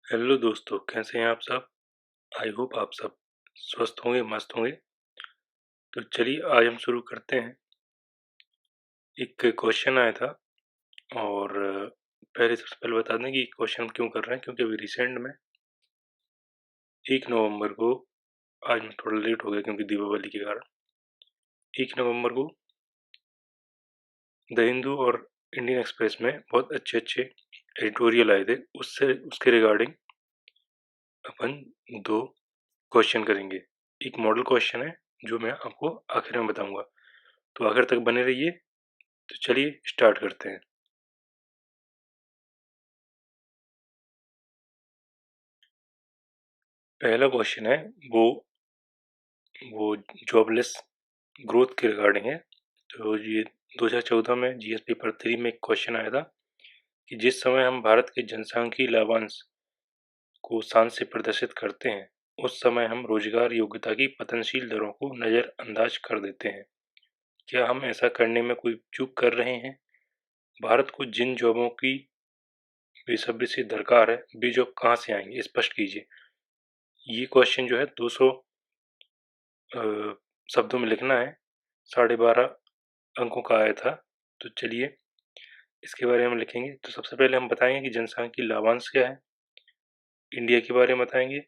Hello दोस्तों, कैसे हैं आप सब। आई होप आप सब स्वस्थ होंगे, मस्त होंगे। तो चलिए आज हम शुरू करते हैं। एक क्वेश्चन आया था और पहले सबसे पहले बता दें कि क्वेश्चन हम क्यों कर रहे हैं, क्योंकि अभी रिसेंट में 1 नवंबर को, आज मैं थोड़ा लेट हो गया क्योंकि दीपावली के कारण, 1 नवंबर को द हिंदू और इंडियन एक्सप्रेस में बहुत अच्छे अच्छे एडिटोरियल आए थे। उसके रिगार्डिंग अपन 2 क्वेश्चन करेंगे। एक मॉडल क्वेश्चन है जो मैं आपको आखिर में बताऊंगा, तो आखिर तक बने रहिए। तो चलिए स्टार्ट करते हैं। पहला क्वेश्चन है वो जॉबलेस ग्रोथ के रिगार्डिंग है। तो ये 2014 में जीएस पेपर 3 में एक क्वेश्चन आया था कि जिस समय हम भारत के जनसांख्यिकीय लाभांश को शान से प्रदर्शित करते हैं, उस समय हम रोजगार योग्यता की पतनशील दरों को नज़रअंदाज कर देते हैं। क्या हम ऐसा करने में कोई चूक कर रहे हैं? भारत को जिन जॉबों की बेसब्री से दरकार है, वे जॉब कहाँ से आएंगे, स्पष्ट कीजिए। ये क्वेश्चन जो है 200 शब्दों में लिखना है। 12.5 अंकों का आया था। तो चलिए इसके बारे में लिखेंगे। तो सबसे पहले हम बताएंगे कि जनसांख्यिकीय लाभांश क्या है, इंडिया के बारे में बताएंगे,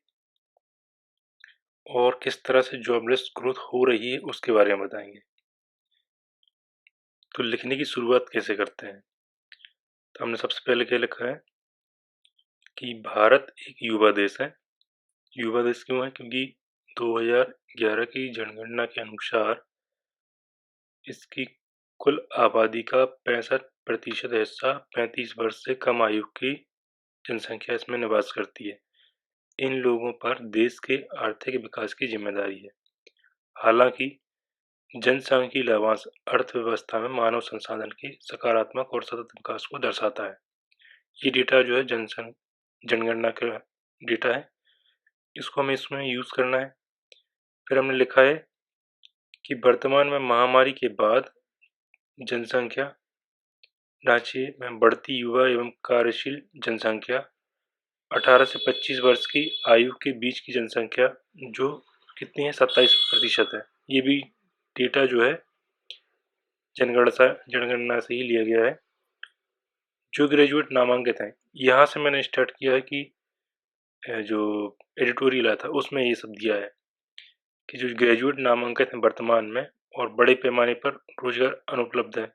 और किस तरह से जॉबलेस ग्रोथ हो रही है उसके बारे में बताएंगे। तो लिखने की शुरुआत कैसे करते हैं। तो हमने सबसे पहले क्या लिखा है कि भारत एक युवा देश है। युवा देश क्यों है? क्योंकि 2011 की जनगणना के अनुसार इसकी कुल आबादी का 65% हिस्सा 35 वर्ष से कम आयु की जनसंख्या इसमें निवास करती है। इन लोगों पर देश के आर्थिक विकास की जिम्मेदारी है। हालांकि जनसांख्यिकीय लाभांश अर्थव्यवस्था में मानव संसाधन के सकारात्मक और सतत विकास को दर्शाता है। ये डेटा जो है जनगणना का डेटा है, इसको हमें इसमें यूज करना है। फिर हमने लिखा है कि वर्तमान में महामारी के बाद जनसंख्या ढांचे में बढ़ती युवा एवं कार्यशील जनसंख्या, 18 से 25 वर्ष की आयु के बीच की जनसंख्या जो कितनी है, 27% है। ये भी डेटा जो है जनगणना से ही लिया गया है। जो ग्रेजुएट नामांकित हैं, यहाँ से मैंने स्टार्ट किया है कि जो एडिटोरियल आया था उसमें ये सब दिया है कि जो ग्रेजुएट नामांकित हैं वर्तमान में और बड़े पैमाने पर रोजगार अनुपलब्ध है।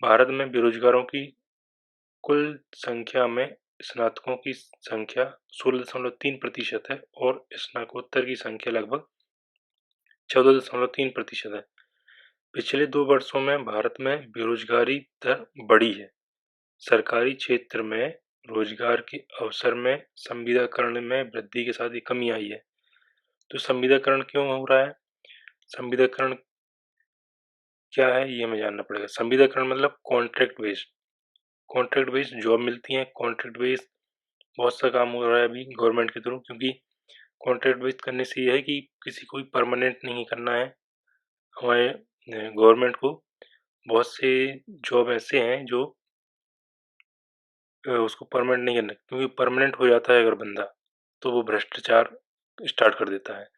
भारत में बेरोजगारों की कुल संख्या में स्नातकों की संख्या 16.3% है और स्नातकोत्तर की संख्या लगभग 14.3% है। पिछले 2 वर्षों में भारत में बेरोजगारी दर बढ़ी है। सरकारी क्षेत्र में रोजगार के अवसर में संविदाकरण में वृद्धि के साथ ही कमी आई है। तो संविदाकरण क्यों हो रहा है? संविदाकरण क्या है ये हमें जानना पड़ेगा। संविदाकरण मतलब कॉन्ट्रैक्ट बेस्ड जॉब मिलती है। कॉन्ट्रैक्ट बेस्ड बहुत सा काम हो रहा है अभी गवर्नमेंट के थ्रू, क्योंकि कॉन्ट्रैक्ट बेस्ड करने से ये है कि किसी को परमानेंट नहीं करना है। हमारे गवर्नमेंट को बहुत से जॉब ऐसे हैं जो उसको परमानेंट नहीं करना, क्योंकि परमानेंट हो जाता है अगर बंदा तो वो भ्रष्टाचार स्टार्ट कर देता है।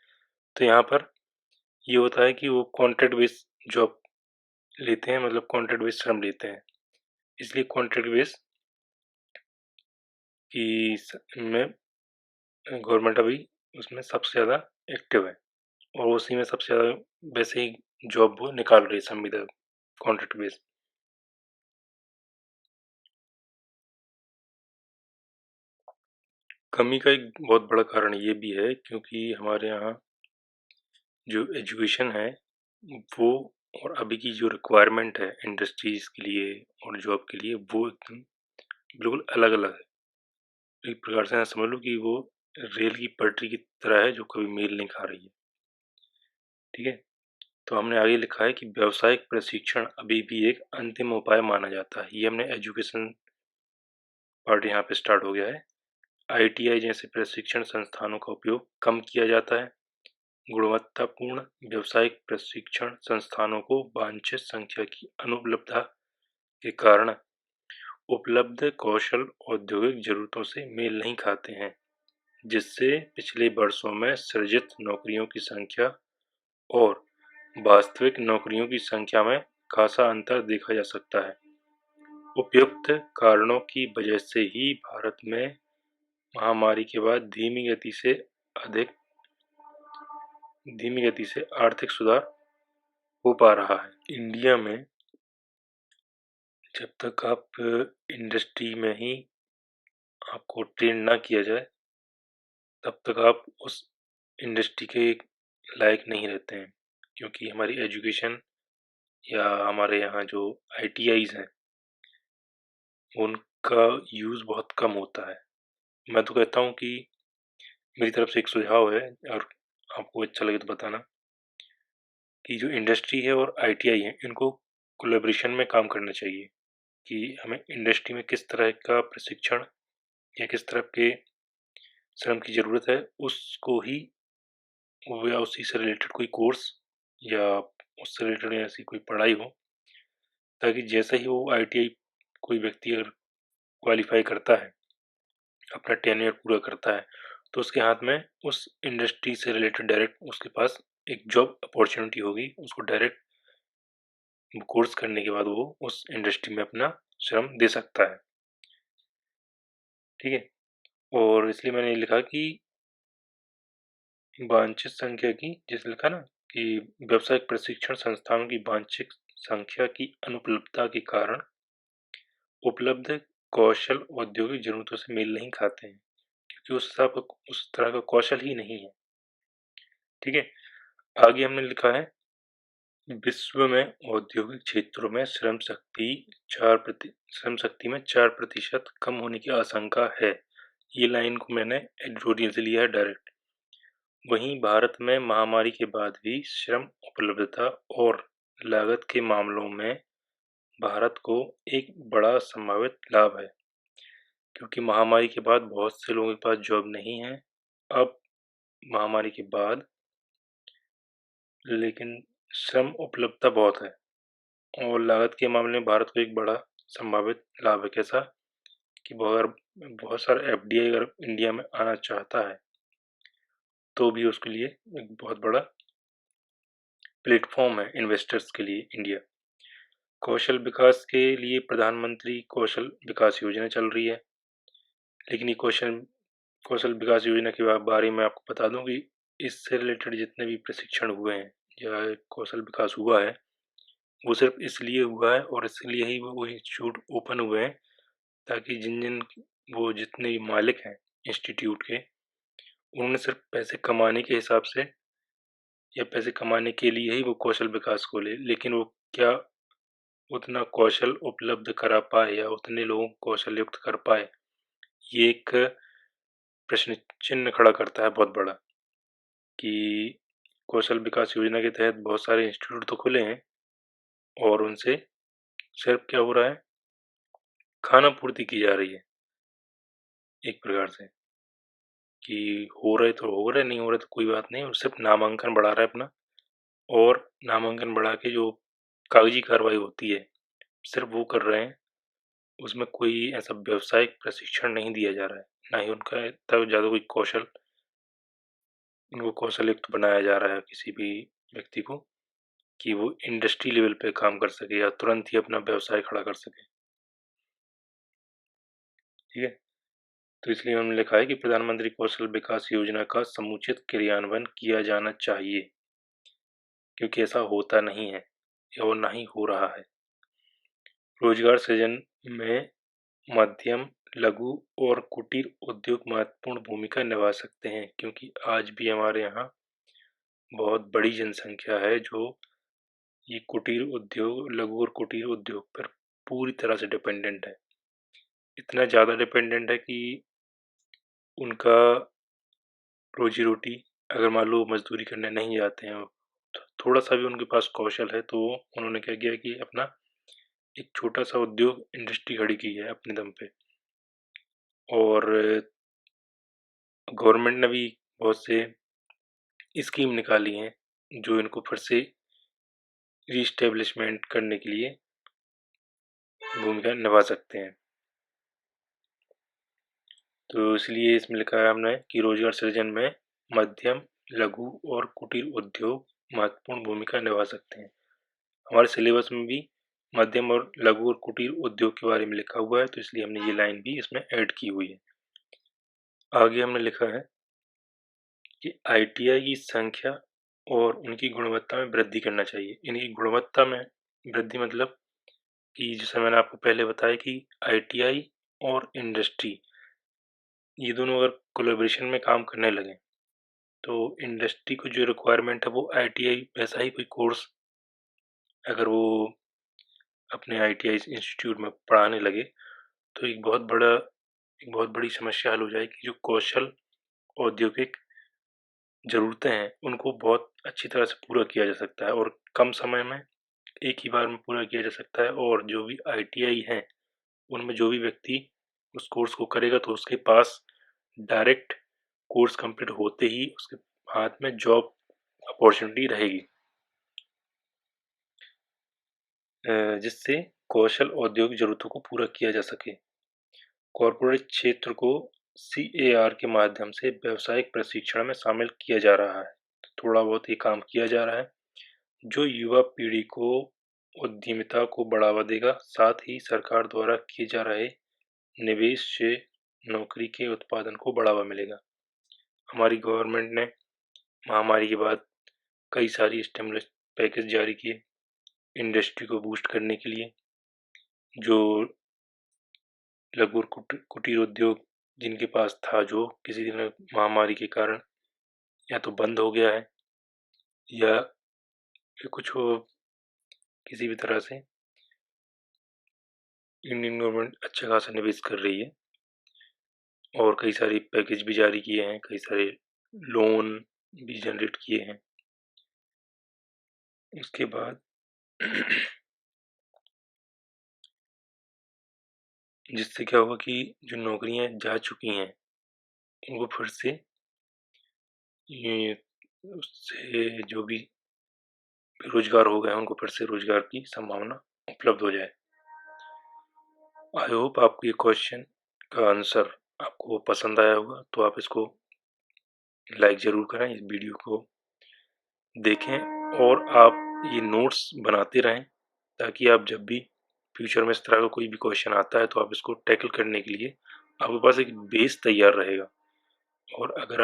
तो यहाँ पर ये होता है कि वो कॉन्ट्रैक्ट बेस्ड जॉब लेते हैं, मतलब कॉन्ट्रैक्ट बेस्ड श्रम लेते हैं। इसलिए कॉन्ट्रैक्ट बेस्ड की में गवर्नमेंट अभी उसमें सबसे ज़्यादा एक्टिव है और उसी में सबसे ज़्यादा वैसे ही जॉब वो निकाल रही है संविदा कॉन्ट्रैक्ट बेस्ड। कमी का एक बहुत बड़ा कारण ये भी है क्योंकि हमारे यहाँ जो एजुकेशन है वो और अभी की जो रिक्वायरमेंट है इंडस्ट्रीज के लिए और जॉब के लिए वो एकदम बिल्कुल अलग अलग है। एक प्रकार से समझ लो कि वो रेल की पटरी की तरह है जो कभी मेल नहीं खा रही है। ठीक है। तो हमने आगे लिखा है कि व्यावसायिक प्रशिक्षण अभी भी एक अंतिम उपाय माना जाता है। ये हमने एजुकेशन पार्ट यहाँ पे स्टार्ट हो गया है। आईटीआई जैसे प्रशिक्षण संस्थानों का उपयोग कम किया जाता है। गुणवत्तापूर्ण व्यावसायिक प्रशिक्षण संस्थानों को वांछित संख्या की अनुपलब्धता के कारण उपलब्ध कौशल औद्योगिक ज़रूरतों से मेल नहीं खाते हैं, जिससे पिछले वर्षों में सृजित नौकरियों की संख्या और वास्तविक नौकरियों की संख्या में खासा अंतर देखा जा सकता है। उपयुक्त कारणों की वजह से ही भारत में महामारी के बाद धीमी गति से आर्थिक सुधार हो पा रहा है। इंडिया में जब तक आप इंडस्ट्री में ही आपको ट्रेन ना किया जाए, तब तक आप उस इंडस्ट्री के लायक नहीं रहते हैं, क्योंकि हमारी एजुकेशन या हमारे यहाँ जो ITIs हैं, उनका यूज़ बहुत कम होता है। मैं तो कहता हूँ कि मेरी तरफ से एक सुझाव है, और आपको अच्छा लगे तो बताना, कि जो इंडस्ट्री है और ITI है, इनको कोलैबोरेशन में काम करना चाहिए कि हमें इंडस्ट्री में किस तरह का प्रशिक्षण या किस तरह के श्रम की ज़रूरत है, उसको ही या उसी से रिलेटेड कोई कोर्स या उससे रिलेटेड ऐसी कोई पढ़ाई हो, ताकि जैसे ही वो ITI कोई व्यक्ति अगर क्वालिफाई करता है, अपना टेन्योर पूरा करता है, तो उसके हाथ में उस इंडस्ट्री से रिलेटेड डायरेक्ट उसके पास एक जॉब अपॉर्चुनिटी होगी। उसको डायरेक्ट कोर्स करने के बाद वो उस इंडस्ट्री में अपना श्रम दे सकता है। ठीक है, और इसलिए मैंने लिखा कि वांछित संख्या की, जैसे लिखा ना कि व्यावसायिक प्रशिक्षण संस्थानों की वांछित संख्या की अनुपलब्धता के कारण उपलब्ध कौशल औद्योगिक जरूरतों से मेल नहीं खाते हैं, क्योंकि उस तरह का कौशल ही नहीं है। ठीक है, आगे हमने लिखा है, विश्व में औद्योगिक क्षेत्रों में श्रम शक्ति में 4% कम होने की आशंका है। ये लाइन को मैंने एडिटोरियल से लिया है डायरेक्ट। वहीं भारत में महामारी के बाद भी श्रम उपलब्धता और लागत के मामलों में भारत को एक बड़ा संभावित लाभ है, क्योंकि महामारी के बाद बहुत से लोगों के पास जॉब नहीं है अब महामारी के बाद, लेकिन श्रम उपलब्धता बहुत है और लागत के मामले में भारत को एक बड़ा संभावित लाभ है। कैसा कि बहुत सारा FDI अगर इंडिया में आना चाहता है, तो भी उसके लिए एक बहुत बड़ा प्लेटफॉर्म है इन्वेस्टर्स के लिए इंडिया। कौशल विकास के लिए प्रधानमंत्री कौशल विकास योजना चल रही है, लेकिन ये कौशल विकास योजना के बारे में आपको बता दूं कि इससे रिलेटेड जितने भी प्रशिक्षण हुए हैं या कौशल विकास हुआ है, वो सिर्फ इसलिए हुआ है और इसलिए ही वो इंस्टीट्यूट ओपन हुए हैं, ताकि वो जितने भी मालिक हैं इंस्टीट्यूट के, उन्होंने सिर्फ पैसे कमाने के हिसाब से या पैसे कमाने के लिए ही वो कौशल विकास खोले, लेकिन वो क्या उतना कौशल उपलब्ध करा पाए या उतने लोगों को कौशल युक्त कर पाए, ये एक प्रश्न चिन्ह खड़ा करता है बहुत बड़ा, कि कौशल विकास योजना के तहत बहुत सारे इंस्टीट्यूट तो खुले हैं और उनसे सिर्फ क्या हो रहा है, खाना पूर्ति की जा रही है एक प्रकार से, कि हो रहे तो हो रहे, नहीं हो रहे तो कोई बात नहीं, और सिर्फ नामांकन बढ़ा रहा है अपना, और नामांकन बढ़ा के जो कागजी कार्रवाई होती है सिर्फ वो कर रहे हैं। उसमें कोई ऐसा व्यावसायिक प्रशिक्षण नहीं दिया जा रहा है, ना ही उनका इतना ज़्यादा कोई उनको कौशल युक्त बनाया जा रहा है किसी भी व्यक्ति को, कि वो इंडस्ट्री लेवल पे काम कर सके या तुरंत ही अपना व्यवसाय खड़ा कर सके। ठीक है, तो इसलिए हमने लिखा है कि प्रधानमंत्री कौशल विकास योजना का समुचित क्रियान्वयन किया जाना चाहिए, क्योंकि ऐसा होता नहीं है और ना ही हो रहा है। रोजगार सृजन में मध्यम, लघु और कुटीर उद्योग महत्वपूर्ण भूमिका निभा सकते हैं, क्योंकि आज भी हमारे यहाँ बहुत बड़ी जनसंख्या है जो ये लघु और कुटीर उद्योग पर पूरी तरह से डिपेंडेंट है। इतना ज़्यादा डिपेंडेंट है कि उनका रोजी रोटी, अगर मान लो मजदूरी करने नहीं जाते हैं, तो थोड़ा सा भी उनके पास कौशल है, तो उन्होंने क्या किया कि अपना एक छोटा सा उद्योग इंडस्ट्री खड़ी की है अपने दम पे। और गवर्नमेंट ने भी बहुत से स्कीम निकाली हैं जो इनको फिर से रीस्टेब्लिशमेंट करने के लिए भूमिका निभा सकते हैं। तो इसलिए इसमें लिखा है हमने कि रोजगार सृजन में मध्यम, लघु और कुटीर उद्योग महत्वपूर्ण भूमिका निभा सकते हैं। हमारे सिलेबस में भी मध्यम और लघु और कुटीर उद्योग के बारे में लिखा हुआ है, तो इसलिए हमने ये लाइन भी इसमें ऐड की हुई है। आगे हमने लिखा है कि आईटीआई की संख्या और उनकी गुणवत्ता में वृद्धि करना चाहिए। इनकी गुणवत्ता में वृद्धि मतलब कि जैसे मैंने आपको पहले बताया कि आईटीआई और इंडस्ट्री ये दोनों अगर कोलैबोरेशन में काम करने लगे तो इंडस्ट्री को जो रिक्वायरमेंट है वो आईटीआई वैसा ही कोई कोर्स अगर वो अपने आईटीआई इंस्टीट्यूट में पढ़ाने लगे तो एक बहुत बड़ी समस्या हल हो जाएगी। जो कौशल औद्योगिक ज़रूरतें हैं उनको बहुत अच्छी तरह से पूरा किया जा सकता है और कम समय में एक ही बार में पूरा किया जा सकता है। और जो भी आईटीआई हैं उनमें जो भी व्यक्ति उस कोर्स को करेगा तो उसके पास डायरेक्ट कोर्स कंप्लीट होते ही उसके हाथ में जॉब अपॉर्चुनिटी रहेगी, जिससे कौशल औद्योगिक ज़रूरतों को पूरा किया जा सके। कॉरपोरेट क्षेत्र को सीएआर के माध्यम से व्यावसायिक प्रशिक्षण में शामिल किया जा रहा है। थोड़ा बहुत ये काम किया जा रहा है जो युवा पीढ़ी को उद्यमिता को बढ़ावा देगा। साथ ही सरकार द्वारा किए जा रहे निवेश से नौकरी के उत्पादन को बढ़ावा मिलेगा। हमारी गवर्नमेंट ने महामारी के बाद कई सारी स्टिमुलस पैकेज जारी किए इंडस्ट्री को बूस्ट करने के लिए। जो लघु और कुटीर उद्योग जिनके पास था जो किसी दिन महामारी के कारण या तो बंद हो गया है या फिर कुछ हो किसी भी तरह से इंडियन गवर्नमेंट अच्छा खासा निवेश कर रही है और कई सारे पैकेज भी जारी किए हैं, कई सारे लोन भी जनरेट किए हैं। उसके बाद जिससे क्या होगा कि जो नौकरियां जा चुकी हैं उनको फिर से ये उससे जो भी बेरोजगार हो गए उनको फिर से रोजगार की संभावना उपलब्ध हो जाए। आई होप आपको ये क्वेश्चन का आंसर आपको पसंद आया होगा, तो आप इसको लाइक ज़रूर करें, इस वीडियो को देखें और आप ये नोट्स बनाते रहें ताकि आप जब भी फ्यूचर में इस तरह का कोई भी क्वेश्चन आता है तो आप इसको टैकल करने के लिए आपके पास एक बेस तैयार रहेगा। और अगर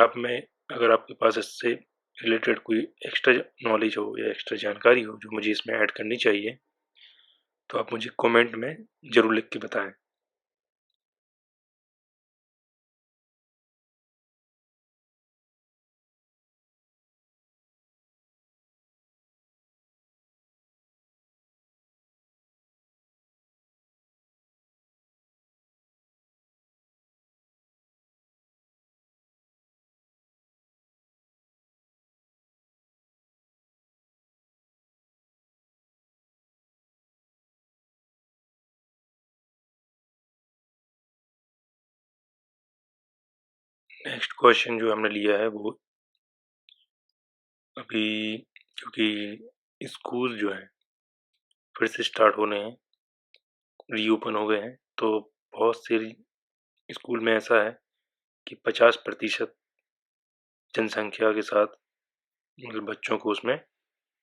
आपके पास इससे रिलेटेड कोई एक्स्ट्रा नॉलेज हो या एक्स्ट्रा जानकारी हो जो मुझे इसमें ऐड करनी चाहिए तो आप मुझे कमेंट में ज़रूर लिख के बताएं। नेक्स्ट क्वेश्चन जो हमने लिया है वो अभी क्योंकि स्कूल जो है फिर से स्टार्ट होने हैं, रीओपन हो गए हैं, तो बहुत से स्कूल में ऐसा है कि 50% जनसंख्या के साथ मतलब बच्चों को उसमें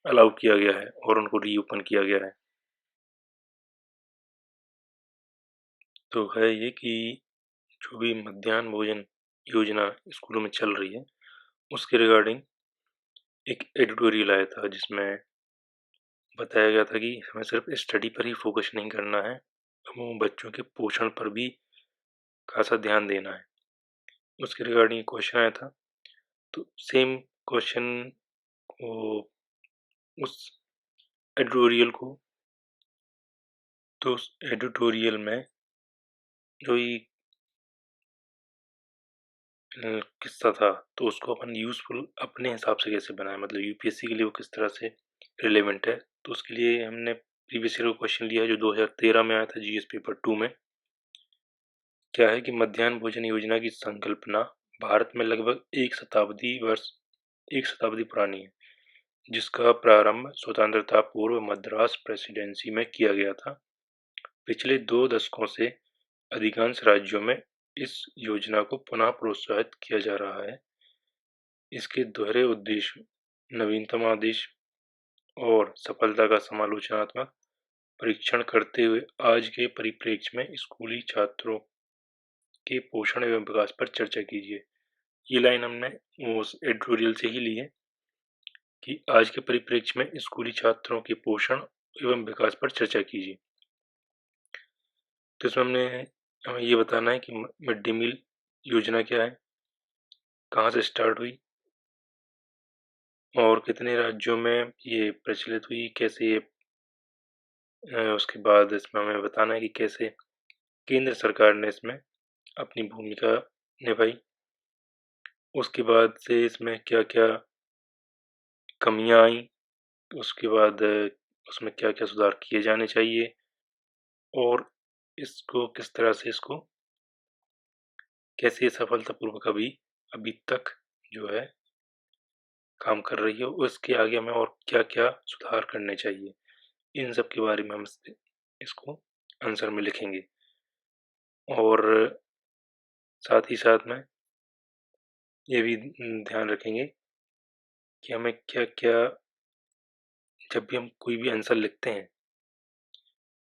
अलाउ किया गया है और उनको रीओपन किया गया है। तो है ये कि जो भी मध्याह्न भोजन योजना स्कूलों में चल रही है उसके रिगार्डिंग एक एडिटोरियल आया था जिसमें बताया गया था कि हमें सिर्फ स्टडी पर ही फोकस नहीं करना है, हमें बच्चों के पोषण पर भी खासा ध्यान देना है। उसके रिगार्डिंग क्वेश्चन आया था, तो सेम क्वेश्चन को उस एडिटोरियल को तो उस एडिटोरियल में जो ये किस्सा था तो उसको अपन यूज़फुल अपने हिसाब से कैसे बनाएं, मतलब यूपीएससी के लिए वो किस तरह से रिलेवेंट है। तो उसके लिए हमने प्रीवियस ईयर का क्वेश्चन लिया है जो 2013 में आया था जीएस पेपर 2 में। क्या है कि मध्याह्न भोजन योजना की संकल्पना भारत में लगभग एक शताब्दी पुरानी है, जिसका प्रारंभ स्वतंत्रता पूर्व मद्रास प्रेसिडेंसी में किया गया था। पिछले 2 दशकों से अधिकांश राज्यों में इस योजना को पुनः प्रोत्साहित किया जा रहा है। इसके दोहरे उद्देश्य नवीनतम आदेश और सफलता का समालोचनात्मक परीक्षण करते हुए आज के परिप्रेक्ष्य में स्कूली छात्रों के पोषण एवं विकास पर चर्चा कीजिए। ये लाइन हमने उस एडिटोरियल से ही ली है कि आज के परिप्रेक्ष्य में स्कूली छात्रों के पोषण एवं विकास पर चर्चा कीजिए। तो इसमें हमें ये बताना है कि मिड डे मील योजना क्या है, कहाँ से स्टार्ट हुई और कितने राज्यों में ये प्रचलित हुई, कैसे ये उसके बाद इसमें हमें बताना है कि कैसे केंद्र सरकार ने इसमें अपनी भूमिका निभाई। उसके बाद से इसमें क्या क्या कमियां आई, उसके बाद उसमें क्या क्या सुधार किए जाने चाहिए और इसको किस तरह से इसको कैसे सफलतापूर्वक अभी तक जो है काम कर रही है, उसके आगे हमें और क्या क्या सुधार करने चाहिए, इन सब के बारे में हम इसको आंसर में लिखेंगे। और साथ ही साथ में ये भी ध्यान रखेंगे कि हमें क्या क्या, जब भी हम कोई भी आंसर लिखते हैं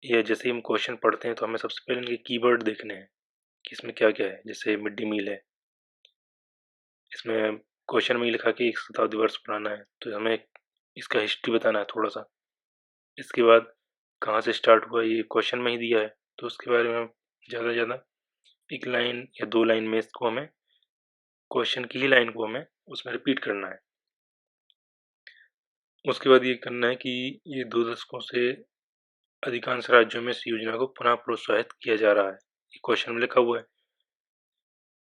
या जैसे ही हम क्वेश्चन पढ़ते हैं तो हमें सबसे पहले इनके कीवर्ड देखने हैं कि इसमें क्या क्या है। जैसे मिड डे मील है, इसमें क्वेश्चन में ही लिखा कि 1 शताब्दी वर्ष पुराना है, तो हमें इसका हिस्ट्री बताना है थोड़ा सा। इसके बाद कहाँ से स्टार्ट हुआ ये क्वेश्चन में ही दिया है, तो उसके बारे में हम ज़्यादा से ज़्यादा 1 लाइन या 2 लाइन में इसको हमें क्वेश्चन की ही लाइन को हमें उसमें रिपीट करना है। उसके बाद ये करना है कि ये 2 दशकों से अधिकांश राज्यों में इस योजना को पुनः प्रोत्साहित किया जा रहा है, ये क्वेश्चन में लिखा हुआ है।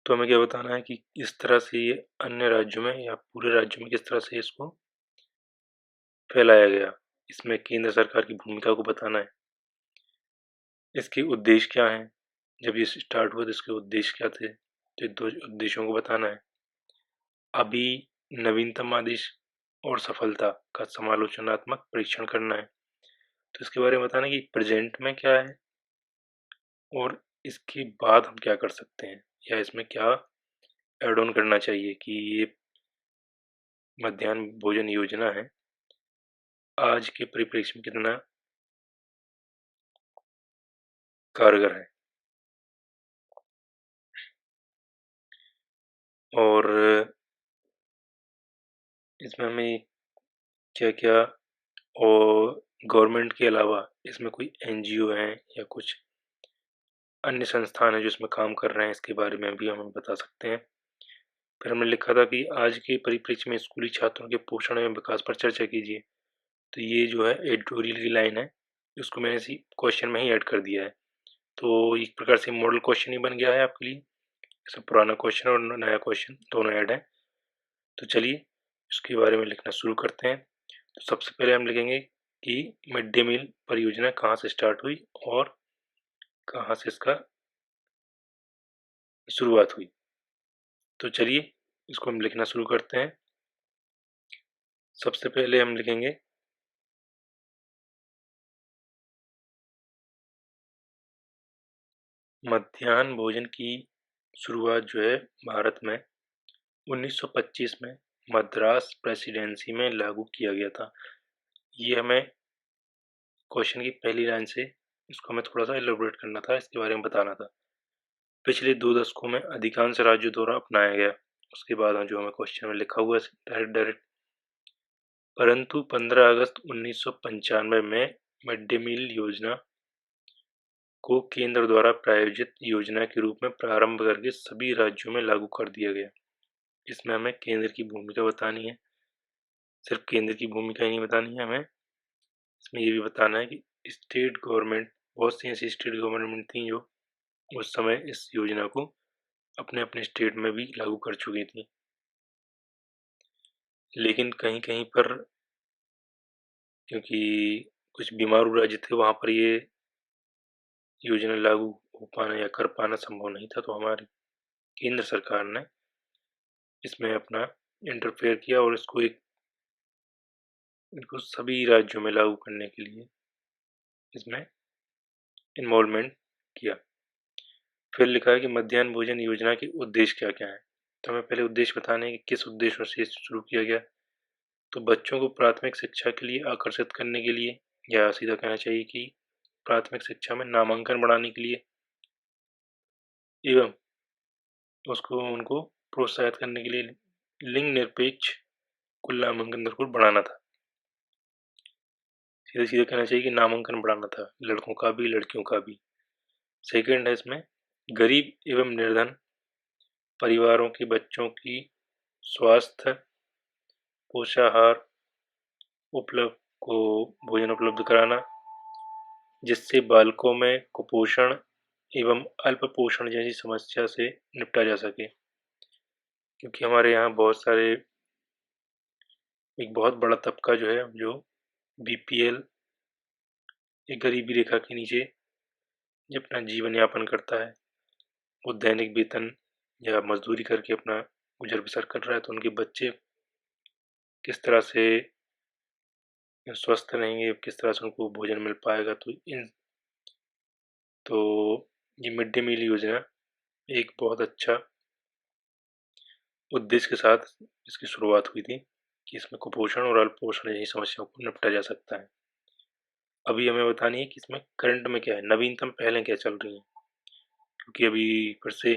तो हमें क्या बताना है कि इस तरह से ये अन्य राज्यों में या पूरे राज्यों में किस तरह से इसको फैलाया गया, इसमें केंद्र सरकार की भूमिका को बताना है। इसके उद्देश्य क्या हैं, जब ये स्टार्ट हुआ तो इसके उद्देश्य क्या थे, तो 2 उद्देश्यों को बताना है। अभी नवीनतम आदेश और सफलता का समालोचनात्मक परीक्षण करना है, तो इसके बारे में बताना है कि प्रेजेंट में क्या है और इसके बाद हम क्या कर सकते हैं या इसमें क्या ऐड ऑन करना चाहिए कि ये मध्याह्न भोजन योजना है आज के परिप्रेक्ष्य में कितना कारगर है। और इसमें हमें क्या क्या, और गवर्नमेंट के अलावा इसमें कोई एनजीओ हैं या कुछ अन्य संस्थान हैं जो इसमें काम कर रहे हैं, इसके बारे में भी हम बता सकते हैं। फिर हमने लिखा था कि आज के परिप्रेक्ष्य में स्कूली छात्रों के पोषण एवं विकास पर चर्चा कीजिए, तो ये जो है एडिटोरियल की लाइन है, उसको मैंने इसी क्वेश्चन में ही ऐड कर दिया है। तो एक प्रकार से मॉडल क्वेश्चन ही बन गया है आपके लिए, जैसे पुराना क्वेश्चन और नया क्वेश्चन दोनों ऐड है। तो चलिए इसके बारे में लिखना शुरू करते हैं। तो सबसे पहले हम लिखेंगे कि मिड डे मील परियोजना कहाँ से स्टार्ट हुई और कहाँ से इसका शुरुआत हुई। तो चलिए इसको हम लिखना शुरू करते हैं। सबसे पहले हम लिखेंगे मध्याह्न भोजन की शुरुआत जो है भारत में 1925 में मद्रास प्रेसिडेंसी में लागू किया गया था। ये हमें क्वेश्चन की पहली लाइन से इसको हमें थोड़ा सा एलोबरेट करना था, इसके बारे में बताना था। पिछले 2 दशकों में अधिकांश राज्यों द्वारा अपनाया गया, उसके बाद जो हमें क्वेश्चन में लिखा हुआ है डायरेक्ट डायरेक्ट, परंतु 15 अगस्त 1995 में मिड डे मील योजना को केंद्र द्वारा प्रायोजित योजना के रूप में प्रारंभ करके सभी राज्यों में लागू कर दिया गया। इसमें हमें केंद्र की भूमिका बतानी है, सिर्फ केंद्र की भूमिका ही नहीं बतानी है, हमें इसमें ये भी बताना है कि स्टेट गवर्नमेंट, बहुत सी ऐसी स्टेट गवर्नमेंट थी जो उस समय इस योजना को अपने अपने स्टेट में भी लागू कर चुकी थी, लेकिन कहीं कहीं पर क्योंकि कुछ बीमारू राज्य थे वहाँ पर ये योजना लागू हो पाना या कर पाना संभव नहीं था, तो हमारी केंद्र सरकार ने इसमें अपना इंटरफेयर किया और इनको सभी राज्यों में लागू करने के लिए इसमें इन्वॉल्वमेंट किया। फिर लिखा है कि मध्याह्न भोजन योजना के उद्देश्य क्या क्या है। तो हमें पहले उद्देश्य बताने हैं कि किस उद्देश्यों से शुरू किया गया। तो बच्चों को प्राथमिक शिक्षा के लिए आकर्षित करने के लिए, या सीधा कहना चाहिए कि प्राथमिक शिक्षा में नामांकन बढ़ाने के लिए, एवं उसको उनको प्रोत्साहित करने के लिए लिंग निरपेक्ष कुल नामांकन दर को बढ़ाना था। सीधे सीधे कहना चाहिए कि नामांकन बढ़ाना था, लड़कों का भी लड़कियों का भी। सेकंड है इसमें गरीब एवं निर्धन परिवारों के बच्चों की स्वास्थ्य पोषाहार उपलब्ध को भोजन उपलब्ध कराना, जिससे बालकों में कुपोषण एवं अल्प पोषण जैसी समस्या से निपटा जा सके। क्योंकि हमारे यहाँ बहुत सारे, एक बहुत बड़ा तबका जो है, जो बीपीएल, एक गरीबी रेखा के नीचे जो अपना जीवन यापन करता है, वो दैनिक वेतन या मजदूरी करके अपना गुजर बसर कर रहा है। तो उनके बच्चे किस तरह से स्वस्थ रहेंगे, किस तरह से उनको भोजन मिल पाएगा। तो ये मिड डे मील योजना एक बहुत अच्छा उद्देश्य के साथ इसकी शुरुआत हुई थी कि इसमें कुपोषण और अल्प पोषण जैसी समस्याओं को निपटा जा सकता है। अभी हमें बतानी है कि इसमें करंट में क्या है, नवीनतम पहलें क्या चल रही हैं, क्योंकि अभी फिर से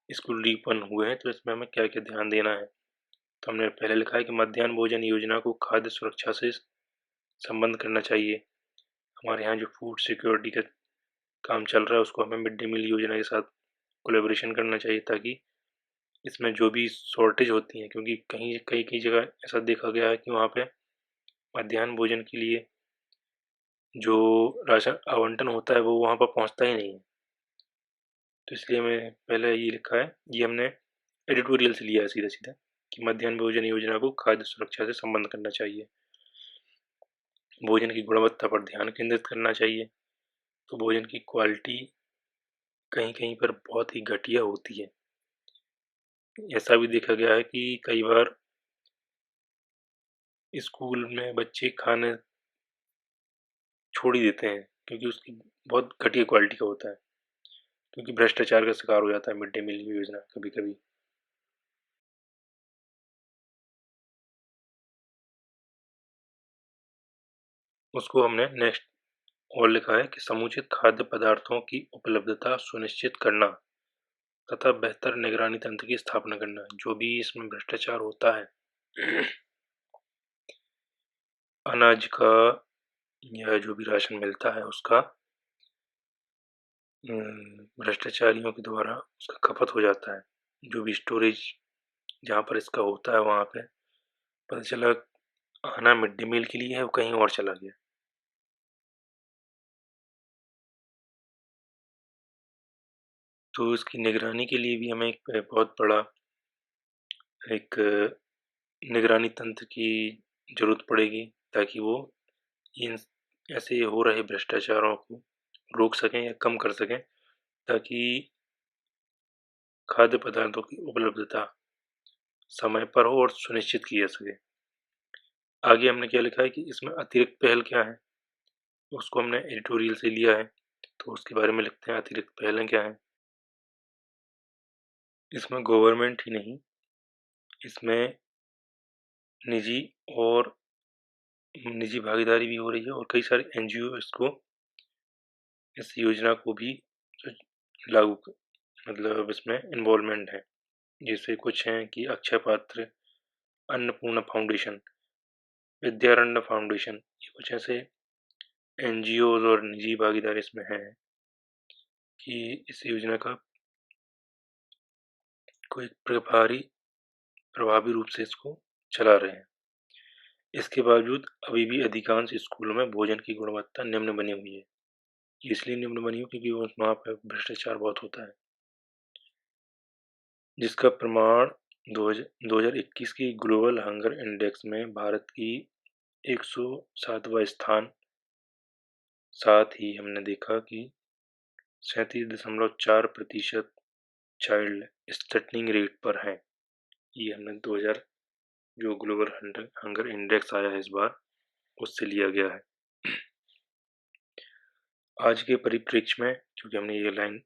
स्कूल रीओपन हुए हैं, तो इसमें हमें क्या क्या ध्यान देना है। तो हमने पहले लिखा है कि मध्याह्न भोजन योजना को खाद्य सुरक्षा से संबंध करना चाहिए। हमारे यहाँ जो फूड सिक्योरिटी का काम चल रहा है, उसको हमें मिड डे मील योजना के साथ कोलेबोरेशन करना चाहिए, ताकि इसमें जो भी शॉर्टेज होती है, क्योंकि कहीं कई कई जगह ऐसा देखा गया है कि वहाँ पे मध्याह्न भोजन के लिए जो राशन आवंटन होता है वो वहाँ पर पहुँचता ही नहीं है। तो इसलिए हमें पहले ये लिखा है, ये हमने एडिटोरियल से लिया है सीधा सीधा, कि मध्याह्न भोजन योजना को खाद्य सुरक्षा से संबंध करना चाहिए, भोजन की गुणवत्ता पर ध्यान केंद्रित करना चाहिए। तो भोजन की क्वालिटी कहीं कहीं पर बहुत ही घटिया होती है। ऐसा भी देखा गया है कि कई बार स्कूल में बच्चे खाने छोड़ ही देते हैं, क्योंकि उसकी बहुत घटिया क्वालिटी का होता है, क्योंकि भ्रष्टाचार का शिकार हो जाता है मिड डे मील योजना कभी कभी। उसको हमने नेक्स्ट और लिखा है कि समुचित खाद्य पदार्थों की उपलब्धता सुनिश्चित करना तथा बेहतर निगरानी तंत्र की स्थापना करना। जो भी इसमें भ्रष्टाचार होता है अनाज का या जो भी राशन मिलता है उसका, भ्रष्टाचारियों के द्वारा उसका खपत हो जाता है। जो भी स्टोरेज जहाँ पर इसका होता है, वहाँ पे पता चला आना मिड डे मील के लिए है, वो कहीं और चला गया। तो इसकी निगरानी के लिए भी हमें एक बहुत बड़ा एक निगरानी तंत्र की जरूरत पड़ेगी, ताकि वो इन ऐसे हो रहे भ्रष्टाचारों को रोक सकें या कम कर सकें, ताकि खाद्य पदार्थों की उपलब्धता समय पर हो और सुनिश्चित की जा सके। आगे हमने क्या लिखा है कि इसमें अतिरिक्त पहल क्या है, उसको हमने एडिटोरियल से लिया है, तो उसके बारे में लिखते हैं अतिरिक्त पहलें क्या हैं। इसमें गवर्नमेंट ही नहीं, इसमें निजी और निजी भागीदारी भी हो रही है, और कई सारे एनजीओ इसको, इस योजना को भी लागू मतलब इसमें इन्वॉल्वमेंट है। जैसे कुछ हैं कि अक्षय पात्र, अन्नपूर्णा फाउंडेशन, विद्यारण्य फाउंडेशन, ये कुछ ऐसे एनजीओज और निजी भागीदारी इसमें हैं कि इस योजना का कोई प्रभावी रूप से इसको चला रहे हैं। इसके बावजूद अभी भी अधिकांश स्कूलों में भोजन की गुणवत्ता निम्न बनी हुई है। इसलिए निम्न बनी हुई क्योंकि वहाँ पर भ्रष्टाचार बहुत होता है, जिसका प्रमाण 2021 की ग्लोबल हंगर इंडेक्स में भारत की 107वां स्थान, साथ ही हमने देखा कि 37.4% चाइल्ड स्टटनिंग रेट पर है। ये हमने 2000 जो ग्लोबल हंगर इंडेक्स आया है इस बार, उससे लिया गया है। आज के परिप्रेक्ष्य में, क्योंकि हमने ये लाइन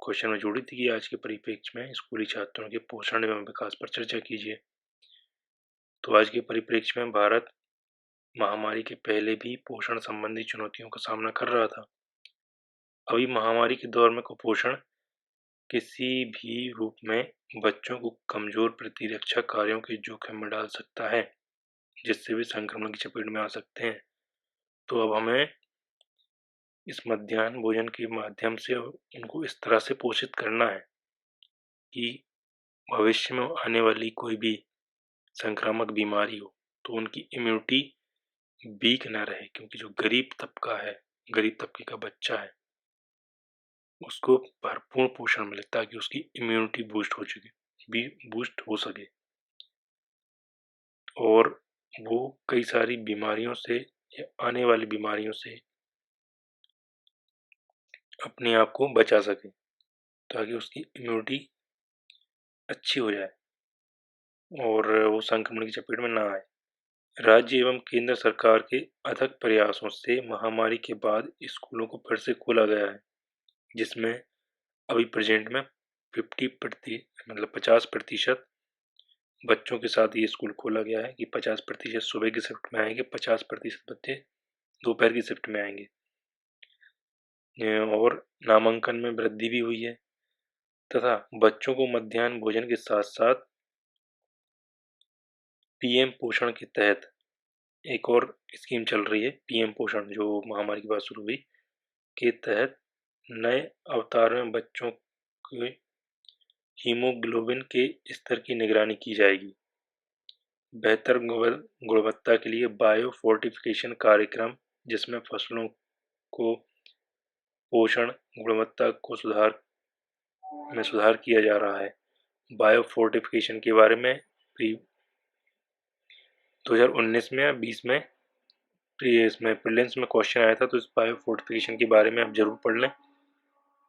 क्वेश्चन में जोड़ी थी कि आज के परिप्रेक्ष्य में स्कूली छात्रों के पोषण एवं विकास पर चर्चा कीजिए। तो आज के परिप्रेक्ष्य में भारत महामारी के पहले भी पोषण संबंधी चुनौतियों का सामना कर रहा था। अभी महामारी के दौर में कुपोषण किसी भी रूप में बच्चों को कमजोर प्रतिरक्षा कार्यों के जोखिम में डाल सकता है, जिससे वे संक्रमण की चपेट में आ सकते हैं। तो अब हमें इस मध्याह्न भोजन के माध्यम से उनको इस तरह से पोषित करना है कि भविष्य में आने वाली कोई भी संक्रामक बीमारी हो तो उनकी इम्यूनिटी वीक ना रहे, क्योंकि जो गरीब तबका है, गरीब तबके का बच्चा है, उसको भरपूर पोषण मिले ताकि उसकी इम्यूनिटी बूस्ट हो सके और वो कई सारी बीमारियों से या आने वाली बीमारियों से अपने आप को बचा सके, ताकि उसकी इम्यूनिटी अच्छी हो जाए और वो संक्रमण की चपेट में ना आए। राज्य एवं केंद्र सरकार के अथक प्रयासों से महामारी के बाद स्कूलों को फिर से खोला गया है, जिसमें अभी प्रेजेंट में 50% बच्चों के साथ ये स्कूल खोला गया है कि 50% सुबह की शिफ्ट में आएंगे, 50% बच्चे दोपहर की शिफ्ट में आएंगे। और नामांकन में वृद्धि भी हुई है तथा बच्चों को मध्याह्न भोजन के साथ साथ पीएम पोषण के तहत एक और स्कीम चल रही है, पीएम पोषण, जो महामारी के बाद शुरू हुई, के तहत नए अवतार में बच्चों के हीमोग्लोबिन के स्तर की निगरानी की जाएगी। बेहतर गुणवत्ता के लिए बायो फोर्टिफिकेशन कार्यक्रम, जिसमें फसलों को पोषण गुणवत्ता को सुधार किया जा रहा है। बायो फोर्टिफिकेशन के बारे में 2019 में या 20 में इसमें प्रीलिम्स में क्वेश्चन आया था, तो इस बायो फोर्टिफिकेशन के बारे में आप जरूर पढ़ लें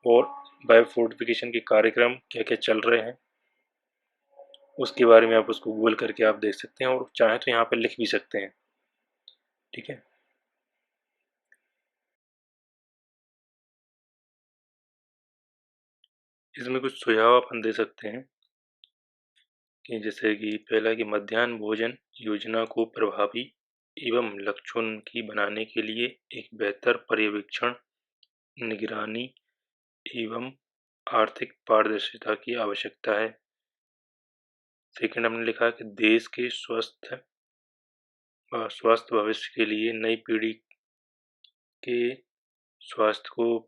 और बायो फोर्टिफिकेशन के कार्यक्रम क्या क्या चल रहे हैं उसके बारे में आप उसको गूगल करके आप देख सकते हैं और चाहे तो यहाँ पर लिख भी सकते हैं। ठीक है, इसमें कुछ सुझाव अपन दे सकते हैं कि जैसे कि पहला कि मध्याह्न भोजन योजना को प्रभावी एवं लक्ष्योन्मुखी बनाने के लिए एक बेहतर पर्यवेक्षण, निगरानी एवं आर्थिक पारदर्शिता की आवश्यकता है। सेकंड हमने लिखा कि देश के स्वस्थ भविष्य के लिए नई पीढ़ी के स्वास्थ्य को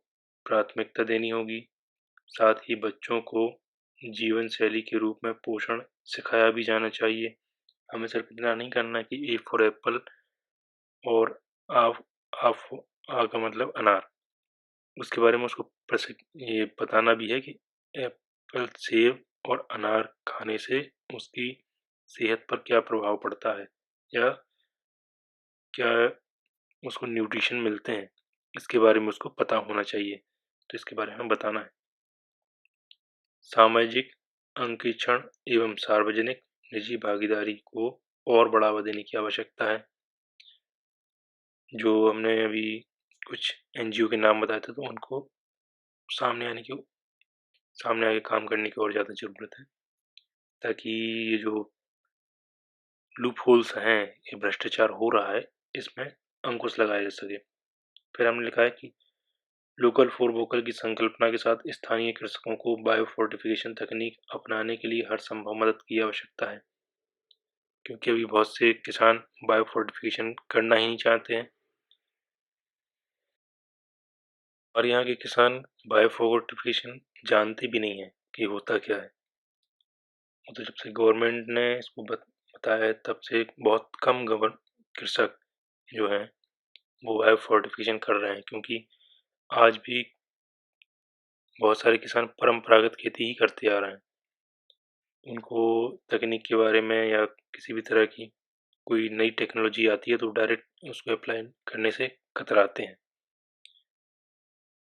प्राथमिकता देनी होगी। साथ ही बच्चों को जीवन शैली के रूप में पोषण सिखाया भी जाना चाहिए। हमें सिर्फ इतना नहीं करना कि ए फॉर एप्पल और आ का मतलब अनार, उसके बारे में उसको ये बताना भी है कि एप्पल, सेब और अनार खाने से उसकी सेहत पर क्या प्रभाव पड़ता है या क्या उसको न्यूट्रिशन मिलते हैं, इसके बारे में उसको पता होना चाहिए। तो इसके बारे में बताना है। सामाजिक अंकेक्षण एवं सार्वजनिक निजी भागीदारी को और बढ़ावा देने की आवश्यकता है। जो हमने अभी कुछ एनजीओ के नाम बताए थे, तो उनको सामने आके काम करने की और ज़्यादा ज़रूरत है, ताकि ये जो लूप होल्स हैं, ये भ्रष्टाचार हो रहा है, इसमें अंकुश लगाया जा सके। फिर हमने लिखा है कि लोकल फॉर वोकल की संकल्पना के साथ स्थानीय कृषकों को बायो फोर्टिफिकेशन तकनीक अपनाने के लिए हर संभव मदद की आवश्यकता है, क्योंकि अभी बहुत से किसान बायो फोर्टिफिकेशन करना ही नहीं चाहते हैं और यहाँ के किसान बायो फोर्टिफिकेशन जानते भी नहीं है कि होता क्या है। तो जब से गवर्नमेंट ने इसको बताया है, तब से बहुत कम कृषक जो हैं वो बायो फोर्टिफिकेशन कर रहे हैं, क्योंकि आज भी बहुत सारे किसान परंपरागत खेती ही करते आ रहे हैं। उनको तकनीक के बारे में या किसी भी तरह की कोई नई टेक्नोलॉजी आती है तो डायरेक्ट उसको अप्लाई करने से कतराते हैं।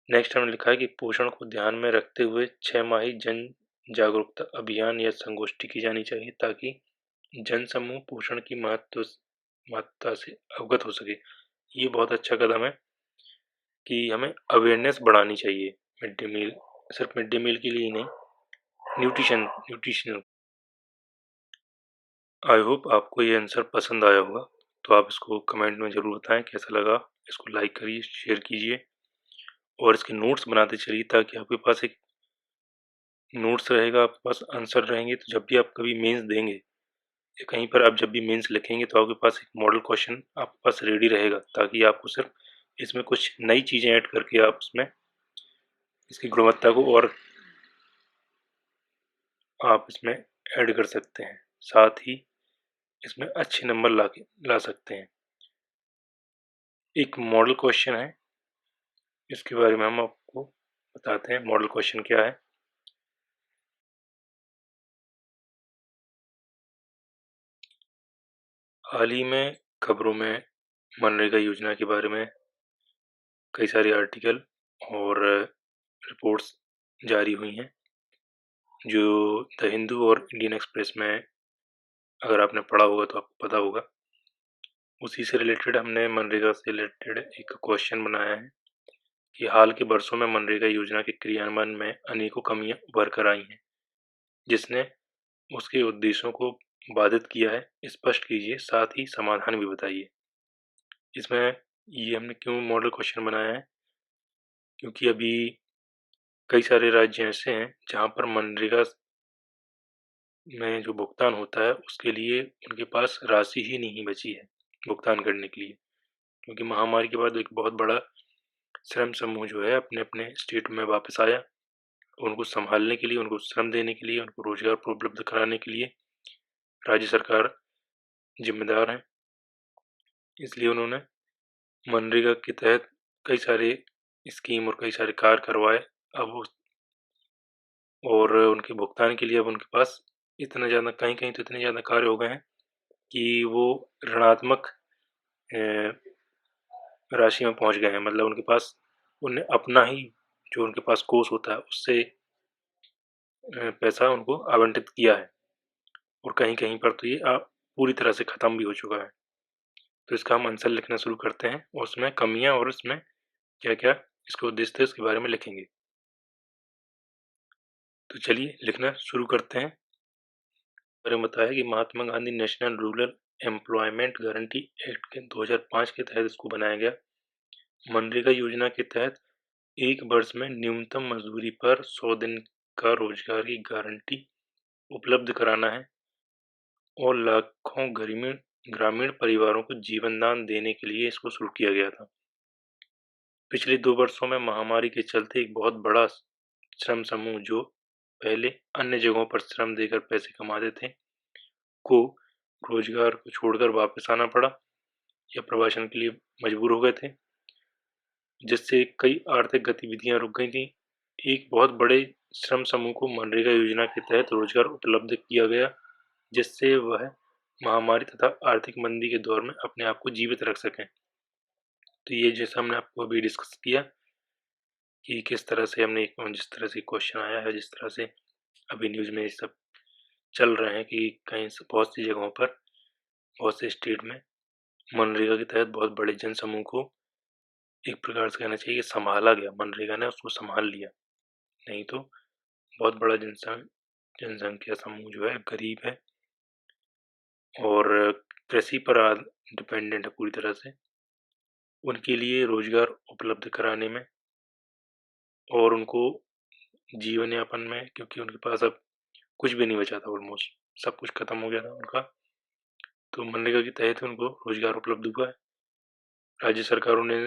नेक्स्ट हमने लिखा है कि पोषण को ध्यान में रखते हुए 6 माही जन जागरूकता अभियान या संगोष्ठी की जानी चाहिए, ताकि जन समूह पोषण की महत्ता से अवगत हो सके। ये बहुत अच्छा कदम है कि हमें अवेयरनेस बढ़ानी चाहिए मिड डे मील सिर्फ मिड डे मील के लिए ही नहीं, न्यूट्रिशनल। आई होप आपको ये आंसर पसंद आया होगा, तो आप इसको कमेंट में ज़रूर बताएं कैसा लगा। इसको लाइक करिए, शेयर कीजिए और इसके नोट्स बनाते चलिए, ताकि आपके पास एक नोट्स रहेगा, आपके पास आंसर रहेंगे। तो जब भी आप कभी मेंस देंगे या कहीं पर आप जब भी मेंस लिखेंगे, तो आपके पास एक मॉडल क्वेश्चन आपके पास रेडी रहेगा, ताकि आपको सिर्फ इसमें कुछ नई चीज़ें ऐड करके आप इसमें इसकी गुणवत्ता को और आप इसमें ऐड कर सकते हैं, साथ ही इसमें अच्छे नंबर ला सकते हैं। एक मॉडल क्वेश्चन है, इसके बारे में हम आपको बताते हैं। मॉडल क्वेश्चन क्या है? हाल ही में खबरों में मनरेगा योजना के बारे में कई सारे आर्टिकल और रिपोर्ट्स जारी हुई हैं, जो द हिंदू और इंडियन एक्सप्रेस में अगर आपने पढ़ा होगा तो आपको पता होगा। उसी से रिलेटेड हमने मनरेगा से रिलेटेड एक क्वेश्चन बनाया है कि हाल के वर्षों में मनरेगा योजना के क्रियान्वयन में अनेकों कमियां उभर कर आई हैं, जिसने उसके उद्देश्यों को बाधित किया है। स्पष्ट कीजिए, साथ ही समाधान भी बताइए। इसमें ये हमने क्यों मॉडल क्वेश्चन बनाया है, क्योंकि अभी कई सारे राज्य ऐसे हैं जहाँ पर मनरेगा में जो भुगतान होता है उसके लिए उनके पास राशि ही नहीं बची है भुगतान करने के लिए, क्योंकि महामारी के बाद एक बहुत बड़ा श्रम समूह जो है अपने अपने स्टेट में वापस आया। उनको संभालने के लिए, उनको श्रम देने के लिए, उनको रोजगार उपलब्ध कराने के लिए राज्य सरकार जिम्मेदार है। इसलिए उन्होंने मनरेगा के तहत कई सारे स्कीम और कई सारे कार्य करवाए। अब और उनके भुगतान के लिए अब उनके पास इतना ज़्यादा, कहीं कहीं तो इतने ज़्यादा कार्य हो गए हैं कि वो ऋणात्मक राशि में पहुंच गए हैं। मतलब उनके पास उन्हें अपना ही जो उनके पास कोष होता है उससे पैसा उनको आवंटित किया है, और कहीं कहीं पर तो ये पूरी तरह से ख़त्म भी हो चुका है। तो इसका हम आंसर लिखना शुरू करते हैं और उसमें कमियां और इसमें क्या क्या इसके उद्देश्य थे उसके बारे में लिखेंगे। तो चलिए लिखना शुरू करते हैं। मैंने बताया कि Mahatma Gandhi national rural employment guarantee act के 2005 के तहत इसको बनाया गया। मनरेगा योजना के तहत एक वर्ष में न्यूनतम मजदूरी पर 100 दिन का रोजगार की गारंटी उपलब्ध कराना है और लाखों ग्रामीण ग्रामीण परिवारों को जीवन दान देने के लिए इसको शुरू किया गया था। पिछले 2 वर्षों में महामारी के चलते एक बहुत बड़ा श्रम समूह जो पहले अन्य जगहों पर श्रम देकर पैसे कमाते थे, को रोजगार को छोड़कर वापस आना पड़ा या प्रवासन के लिए मजबूर हो गए थे, जिससे कई आर्थिक गतिविधियां रुक गई थीं। एक बहुत बड़े श्रम समूह को मनरेगा योजना के तहत रोजगार उपलब्ध किया गया, जिससे वह महामारी तथा आर्थिक मंदी के दौर में अपने आप को जीवित रख सकें। तो ये जैसा हमने आपको अभी डिस्कस किया कि किस तरह से हमने जिस तरह से क्वेश्चन आया है, जिस तरह से अभी न्यूज़ में ये सब चल रहे हैं कि कहीं से बहुत सी जगहों पर, बहुत से स्टेट में मनरेगा के तहत बहुत बड़े जनसमूह को एक प्रकार से कहना चाहिए संभाला गया, मनरेगा ने उसको संभाल लिया। नहीं तो बहुत बड़ा जनसंख्या समूह जो है गरीब है और कृषि पर डिपेंडेंट है पूरी तरह से। उनके लिए रोजगार उपलब्ध कराने में और उनको जीवन यापन में, क्योंकि उनके पास अब कुछ भी नहीं बचा था, ऑलमोस्ट सब कुछ खत्म हो गया था उनका, तो मनरेगा के तहत उनको रोजगार उपलब्ध हुआ है। राज्य सरकारों ने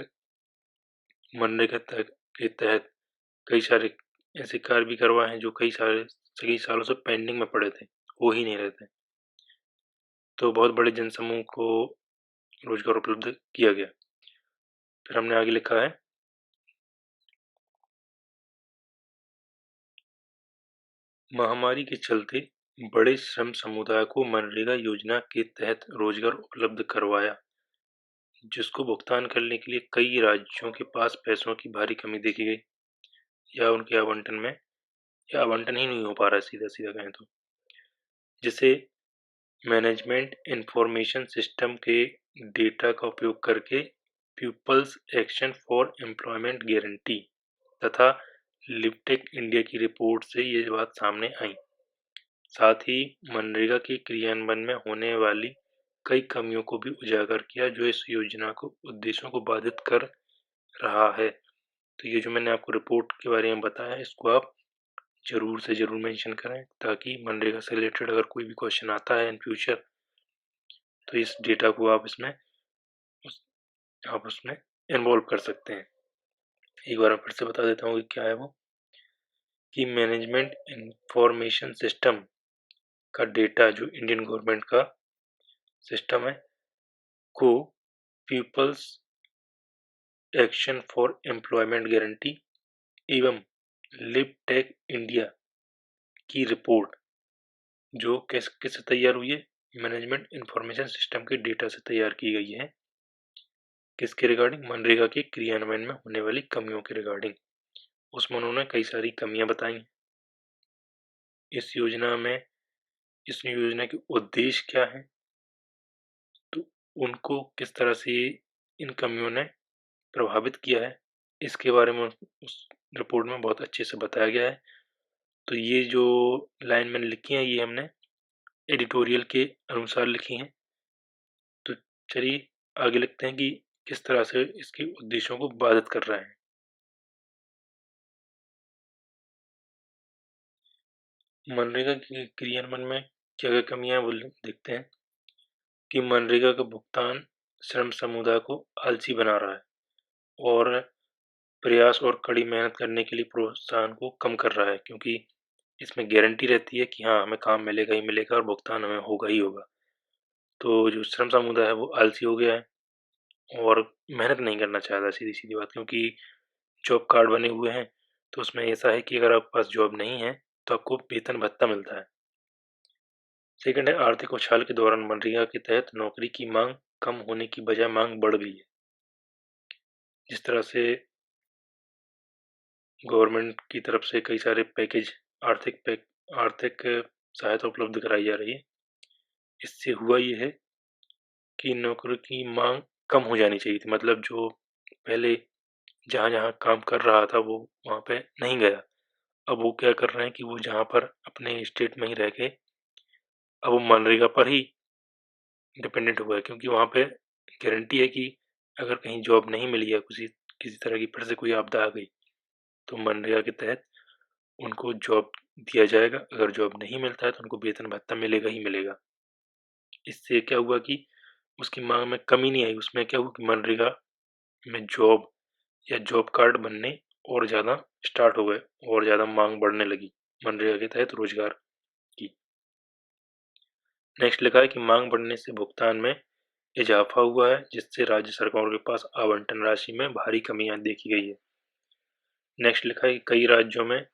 मनरेगा के तहत कई सारे ऐसे कार्य भी करवाए हैं जो कई सालों से पेंडिंग में पड़े थे, हो ही नहीं रहे थे। तो बहुत बड़े जनसमूह को रोजगार उपलब्ध किया गया। फिर हमने आगे लिखा है, महामारी के चलते बड़े श्रम समुदाय को मनरेगा योजना के तहत रोजगार उपलब्ध करवाया, जिसको भुगतान करने के लिए कई राज्यों के पास पैसों की भारी कमी देखी गई, या उनके आवंटन में, या आवंटन ही नहीं हो पा रहा है सीधा सीधा कहें तो, जिसे मैनेजमेंट इंफॉर्मेशन सिस्टम के डेटा का उपयोग करके people's action for employment guarantee तथा लिपटेक इंडिया की रिपोर्ट से ये बात सामने आई। साथ ही मनरेगा के क्रियान्वयन में होने वाली कई कमियों को भी उजागर किया जो इस योजना को उद्देश्यों को बाधित कर रहा है। तो ये जो मैंने आपको रिपोर्ट के बारे में बताया इसको आप जरूर से जरूर मेंशन करें ताकि मनरेगा से रिलेटेड अगर कोई भी क्वेश्चन आता है इन फ्यूचर तो इस डेटा को आप उसमें इन्वॉल्व कर सकते हैं। एक बार मैं फिर से बता देता हूँ कि क्या है वो कि मैनेजमेंट इंफॉर्मेशन सिस्टम का डेटा जो इंडियन गवर्नमेंट का सिस्टम है को people's action for employment guarantee एवं लिपटेक इंडिया की रिपोर्ट जो किससे तैयार हुई है, मैनेजमेंट इंफॉर्मेशन सिस्टम के डेटा से तैयार की गई है। किसके रिगार्डिंग, मनरेगा के क्रियान्वयन में होने वाली कमियों के रिगार्डिंग। उसमें उन्होंने कई सारी कमियां बताई। इस योजना के उद्देश्य क्या है, तो उनको किस तरह से इन कमियों ने प्रभावित किया है इसके बारे में उस रिपोर्ट में बहुत अच्छे से बताया गया है। तो ये जो लाइन मैंने लिखी है ये हमने एडिटोरियल के अनुसार लिखी हैं। तो चलिए आगे लिखते हैं कि किस तरह से इसके उद्देश्यों को बाधित कर रहे हैं। मनरेगा के क्रियान्वयन में क्या क्या कमियां हैं वो देखते हैं कि मनरेगा का भुगतान श्रम समुदाय को आलसी बना रहा है और प्रयास और कड़ी मेहनत करने के लिए प्रोत्साहन को कम कर रहा है, क्योंकि इसमें गारंटी रहती है कि हाँ हमें काम मिलेगा ही मिलेगा और भुगतान हमें होगा ही होगा। तो जो श्रम समुदाय है वो आलसी हो गया है और मेहनत नहीं करना चाहता, सीधी सीधी बात, क्योंकि जॉब कार्ड बने हुए हैं तो उसमें ऐसा है कि अगर आपके पास जॉब नहीं है तो आपको वेतन भत्ता मिलता है। सेकंड है आर्थिक उछाल के दौरान मनरेगा के तहत नौकरी की मांग कम होने की बजाय मांग बढ़ गई है। जिस तरह से गवर्नमेंट की तरफ से कई सारे पैकेज आर्थिक सहायता उपलब्ध कराई जा रही है, इससे हुआ ये है कि नौकरी की मांग कम हो जानी चाहिए थी। मतलब जो पहले जहाँ जहाँ काम कर रहा था वो वहाँ पे नहीं गया, अब वो क्या कर रहे हैं कि वो जहाँ पर अपने स्टेट में ही रह के अब वो मनरेगा पर ही डिपेंडेंट हुआ है, क्योंकि वहाँ पे गारंटी है कि अगर कहीं जॉब नहीं मिली या किसी किसी तरह की फिर से कोई आपदा आ गई तो मनरेगा के तहत उनको जॉब दिया जाएगा। अगर जॉब नहीं मिलता है तो उनको वेतन भत्ता मिलेगा ही मिलेगा। इससे क्या हुआ कि उसकी मांग में कमी नहीं आई। उसमें क्या हुआ कि मनरेगा में जॉब या जॉब कार्ड बनने और ज़्यादा स्टार्ट हो गए और ज़्यादा मांग बढ़ने लगी मनरेगा के तहत रोजगार की। नेक्स्ट लिखा है कि मांग बढ़ने से भुगतान में इजाफा हुआ है जिससे राज्य सरकारों के पास आवंटन राशि में भारी कमियां देखी गई है। नेक्स्ट लिखा है कि कई राज्यों में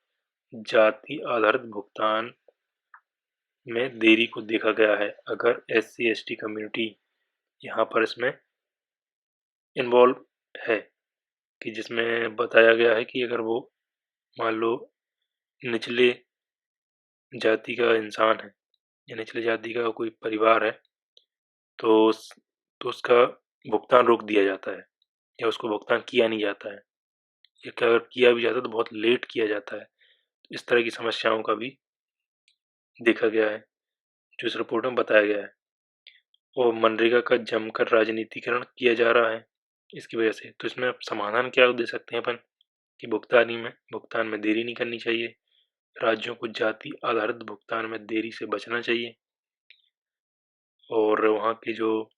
जाति आधारित भुगतान में देरी को देखा गया है। अगर SC ST कम्युनिटी यहाँ पर इसमें इन्वॉल्व है, कि जिसमें बताया गया है कि अगर वो मान लो निचले जाति का इंसान है या निचले जाति का कोई परिवार है तो उसका भुगतान रोक दिया जाता है या उसको भुगतान किया नहीं जाता है, या अगर किया भी जाता है तो बहुत लेट किया जाता है। इस तरह की समस्याओं का भी देखा गया है जो इस रिपोर्ट में बताया गया है। और मनरेगा का जमकर राजनीतिकरण किया जा रहा है इसकी वजह से। तो इसमें समाधान क्या दे सकते हैं अपन कि भुगतान में देरी नहीं करनी चाहिए, राज्यों को जाति आधारित भुगतान में देरी से बचना चाहिए और वहाँ के जो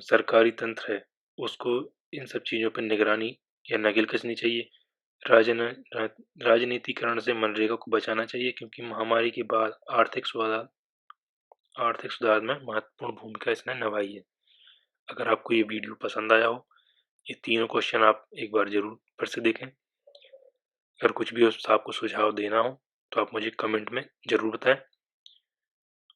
सरकारी तंत्र है उसको इन सब चीज़ों पर निगरानी या नकेल कसनी चाहिए। राजनीतिकरण से मनरेगा को बचाना चाहिए क्योंकि महामारी के बाद आर्थिक सुधार में महत्वपूर्ण भूमिका इसने निभाई है। अगर आपको ये वीडियो पसंद आया हो, ये तीनों क्वेश्चन आप एक बार जरूर फिर से देखें। अगर कुछ भी आपको सुझाव देना हो तो आप मुझे कमेंट में ज़रूर बताएं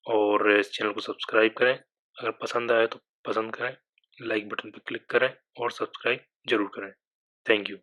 और इस चैनल को सब्सक्राइब करें। अगर पसंद आए तो पसंद करें, लाइक बटन पर क्लिक करें और सब्सक्राइब जरूर करें। Thank you.